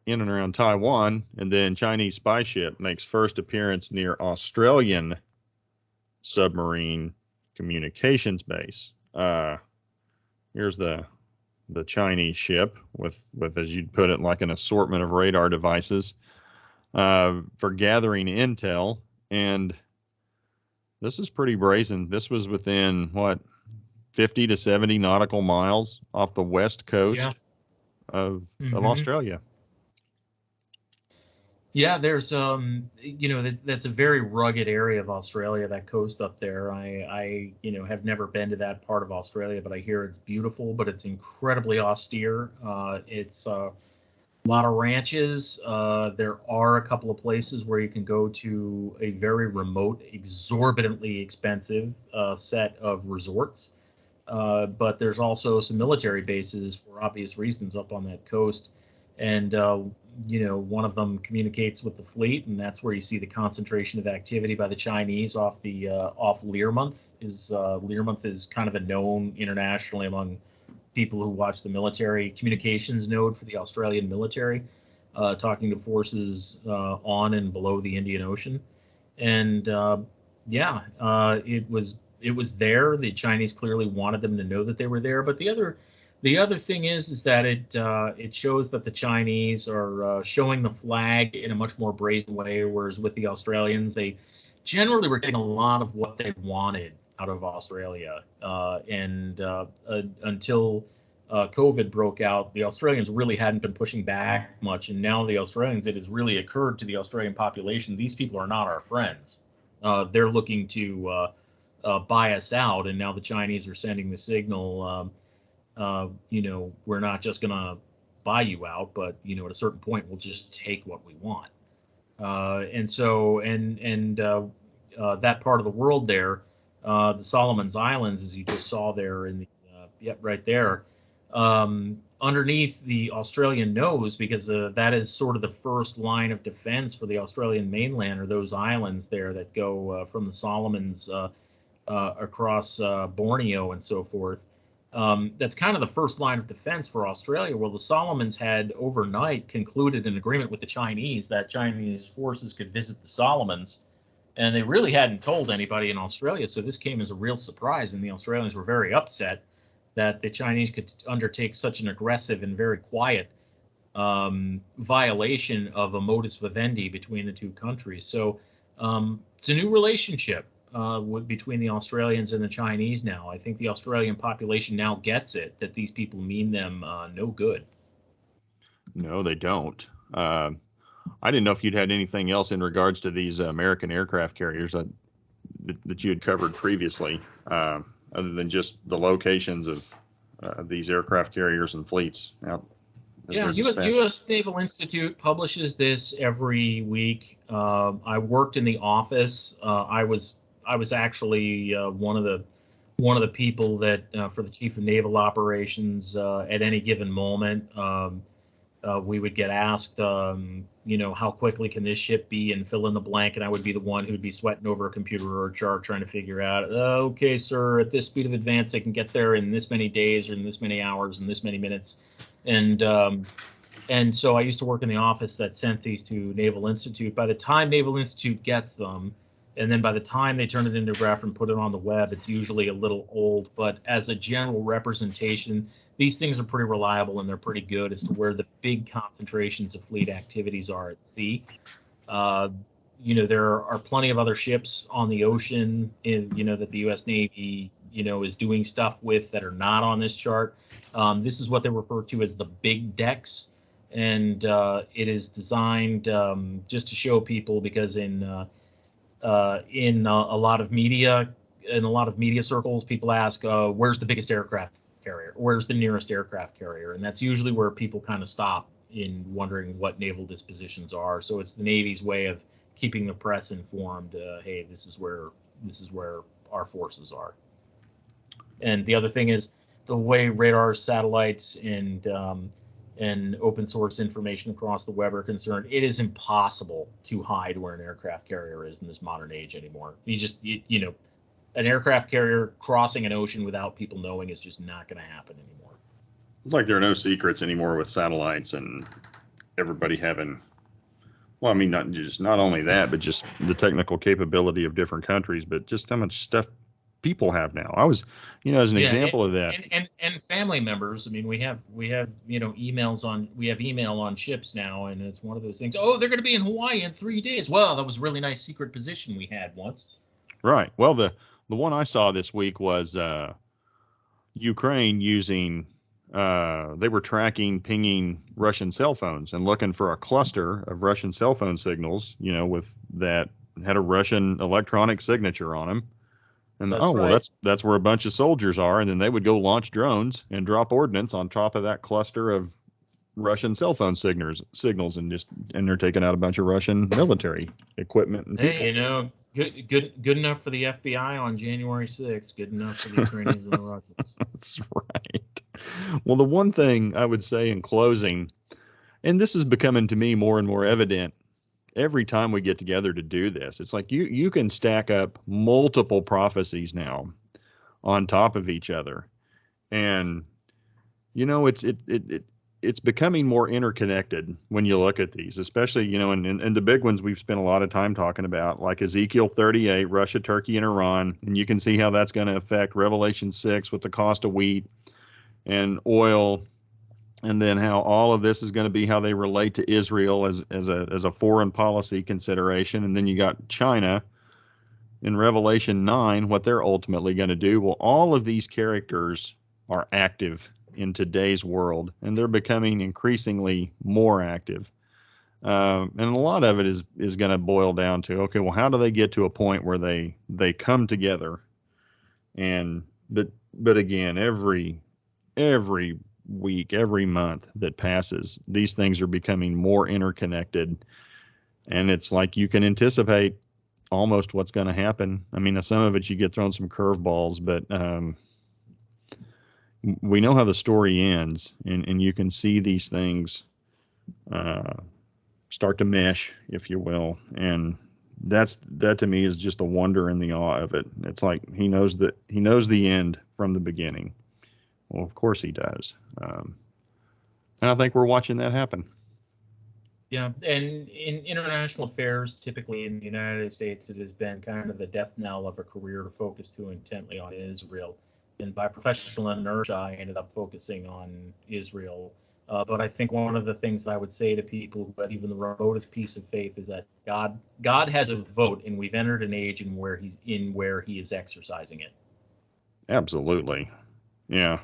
in and around Taiwan, and then Chinese spy ship makes first appearance near Australian submarine communications base. Here's the Chinese ship with, as you'd put it, like an assortment of radar devices for gathering intel. And this is pretty brazen. This was within 50 to 70 nautical miles off the west coast of Australia. Yeah, there's that's a very rugged area of Australia, that coast up there. I have never been to that part of Australia, but I hear it's beautiful, but it's incredibly austere. It's a lot of ranches. There are a couple of places where you can go to a very remote, exorbitantly expensive set of resorts. But there's also some military bases for obvious reasons up on that coast. And one of them communicates with the fleet, and that's where you see the concentration of activity by the Chinese off Learmonth. Learmonth is kind of a known internationally among people who watch the military communications node for the Australian military, talking to forces on and below the Indian Ocean. And it was there. The Chinese clearly wanted them to know that they were there. But the other thing is that it shows that the Chinese are showing the flag in a much more brazen way, whereas with the Australians, they generally were getting a lot of what they wanted out of Australia. Until COVID broke out, the Australians really hadn't been pushing back much, and now the Australians, it has really occurred to the Australian population, these people are not our friends. They're looking to buy us out, and now the Chinese are sending the signal. We're not just going to buy you out, but, at a certain point, we'll just take what we want. That part of the world there, the Solomons Islands, as you just saw there in the, right there, underneath the Australian nose, because that is sort of the first line of defense for the Australian mainland, are those islands there that go from the Solomons across Borneo and so forth. That's kind of the first line of defense for Australia. Well, the Solomons had overnight concluded an agreement with the Chinese that Chinese forces could visit the Solomons, and they really hadn't told anybody in Australia, so this came as a real surprise, and the Australians were very upset that the Chinese could undertake such an aggressive and very quiet violation of a modus vivendi between the two countries. So it's a new relationship between the Australians and the Chinese now. I think the Australian population now gets it, that these people mean them no good. No, they don't. I didn't know if you'd had anything else in regards to these American aircraft carriers that you had covered previously, other than just the locations of these aircraft carriers and fleets out. Yeah, U.S. Naval Institute publishes this every week. I worked in the office. I was actually one of the people that for the Chief of Naval Operations at any given moment, we would get asked, how quickly can this ship be, and fill in the blank, and I would be the one who would be sweating over a computer or a chart trying to figure out, okay, sir, at this speed of advance, they can get there in this many days or in this many hours and this many minutes. And so I used to work in the office that sent these to Naval Institute. By the time Naval Institute gets them, and then by the time they turn it into a graph and put it on the web, it's usually a little old. But as a general representation, these things are pretty reliable and they're pretty good as to where the big concentrations of fleet activities are at sea. There are plenty of other ships on the ocean, that the U.S. Navy, is doing stuff with that are not on this chart. This is what they refer to as the big decks, and it is designed just to show people, because in a lot of media circles, people ask, where's the biggest aircraft carrier? Where's the nearest aircraft carrier? And that's usually where people kind of stop in wondering what naval dispositions are. So it's the Navy's way of keeping the press informed. Hey, this is where our forces are. And the other thing is the way radar, satellites, and open source information across the web are concerned. It is impossible to hide where an aircraft carrier is in this modern age anymore. An aircraft carrier crossing an ocean without people knowing is just not going to happen anymore. It's like there are no secrets anymore with satellites and everybody having, well, I mean, not only that, but just the technical capability of different countries, but just how much stuff people have now. I was, as an example of that. And family members. I mean, we have email on ships now, and it's one of those things. Oh, they're going to be in Hawaii in 3 days. Well, that was a really nice secret position we had once. Right. Well, the one I saw this week was Ukraine using, they were pinging Russian cell phones and looking for a cluster of Russian cell phone signals, with that had a Russian electronic signature on them. And That's right. Well, that's where a bunch of soldiers are, and then they would go launch drones and drop ordnance on top of that cluster of Russian cell phone signals, and they're taking out a bunch of Russian military equipment and people. Hey, good enough for the FBI on January 6th. Good enough for the Ukrainians and the Russians. That's right. Well, the one thing I would say in closing, and this is becoming to me more and more evident every time we get together to do this, it's like you can stack up multiple prophecies now on top of each other, and it's becoming more interconnected when you look at these, especially and the big ones we've spent a lot of time talking about, like Ezekiel 38, Russia, Turkey, and Iran, and you can see how that's going to affect Revelation 6 with the cost of wheat and oil. And then how all of this is going to be how they relate to Israel as a foreign policy consideration. And then you got China in Revelation 9, what they're ultimately going to do. Well, all of these characters are active in today's world, and they're becoming increasingly more active. And a lot of it is going to boil down to, okay, well, how do they get to a point where they come together? But again, every week, every month that passes, these things are becoming more interconnected, and it's like you can anticipate almost what's going to happen. I mean, some of it you get thrown some curveballs, but we know how the story ends, and you can see these things start to mesh, if you will, and that to me is just a wonder and the awe of it. It's like he knows the end from the beginning. Well, of course he does. And I think we're watching that happen. Yeah, and in international affairs, typically in the United States, it has been kind of the death knell of a career to focus too intently on Israel. And by professional inertia, I ended up focusing on Israel. But I think one of the things I would say to people who have even the remotest piece of faith is that God has a vote, and we've entered an age in where he is exercising it. Absolutely. Yeah.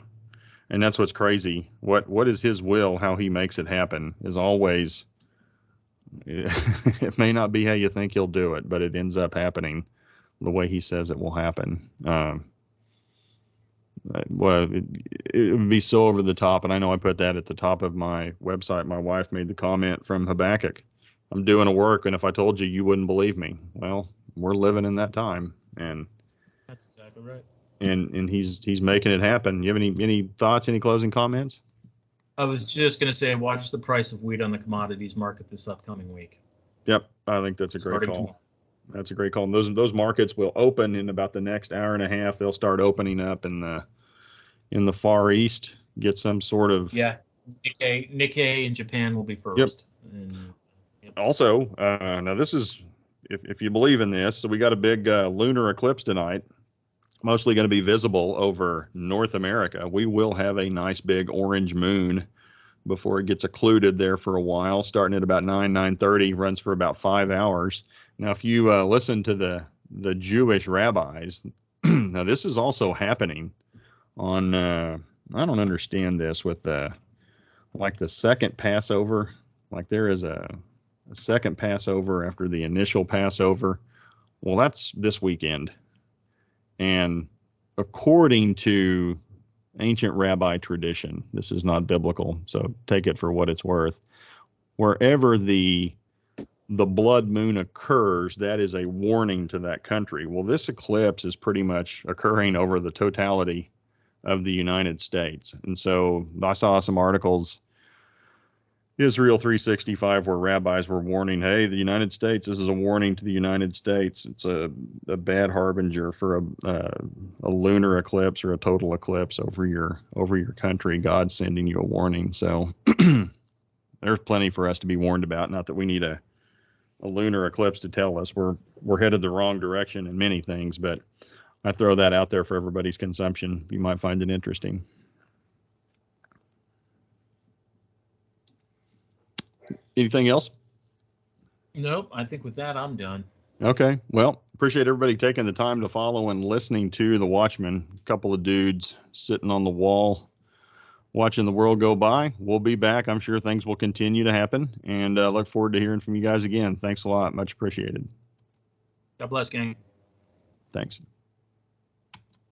And that's what's crazy. What is his will, how he makes it happen is always, it may not be how you think he'll do it, but it ends up happening the way he says it will happen. Well, it would be so over the top. And I know I put that at the top of my website. My wife made the comment from Habakkuk, I'm doing a work, and if I told you, you wouldn't believe me. Well, we're living in that time. And that's exactly right. And he's making it happen. You have any thoughts, any closing comments? I was just going to say, watch the price of wheat on the commodities market this upcoming week. Yep, I think that's a great call. That's a great call. And those markets will open in about the next hour and a half. They'll start opening up in the Far East. Get some sort of Nikkei in Japan will be first. Yep. Yep. Also, now this is if you believe in this. So we got a big lunar eclipse tonight. mostly going to be visible over North America. We will have a nice big orange moon before it gets occluded there for a while, starting at about 9:30, runs for about 5 hours. Now, if you listen to the Jewish rabbis, now this is also happening on. I don't understand this with like the second Passover. Like there is a second Passover after the initial Passover. Well, that's this weekend, and according to ancient rabbi tradition, this is not biblical, so take it for what it's worth. Wherever the blood moon occurs, that is a warning to that country. Well, this eclipse is pretty much occurring over the totality of the United States. And so I saw some articles, Israel 365, where rabbis were warning, hey, the United States, this is a warning to the United States. It's a bad harbinger for a lunar eclipse or a total eclipse over your country. God's sending you a warning. So there's plenty for us to be warned about. Not that we need a lunar eclipse to tell us we're headed the wrong direction in many things, but I throw that out there for everybody's consumption. You might find it interesting. Anything else? Nope. I think with that, I'm done. Okay. Well, appreciate everybody taking the time to follow and listening to the Watchmen. A couple of dudes sitting on the wall watching the world go by. We'll be back. I'm sure things will continue to happen, and look forward to hearing from you guys again. Thanks a lot. Much appreciated. God bless, gang. Thanks.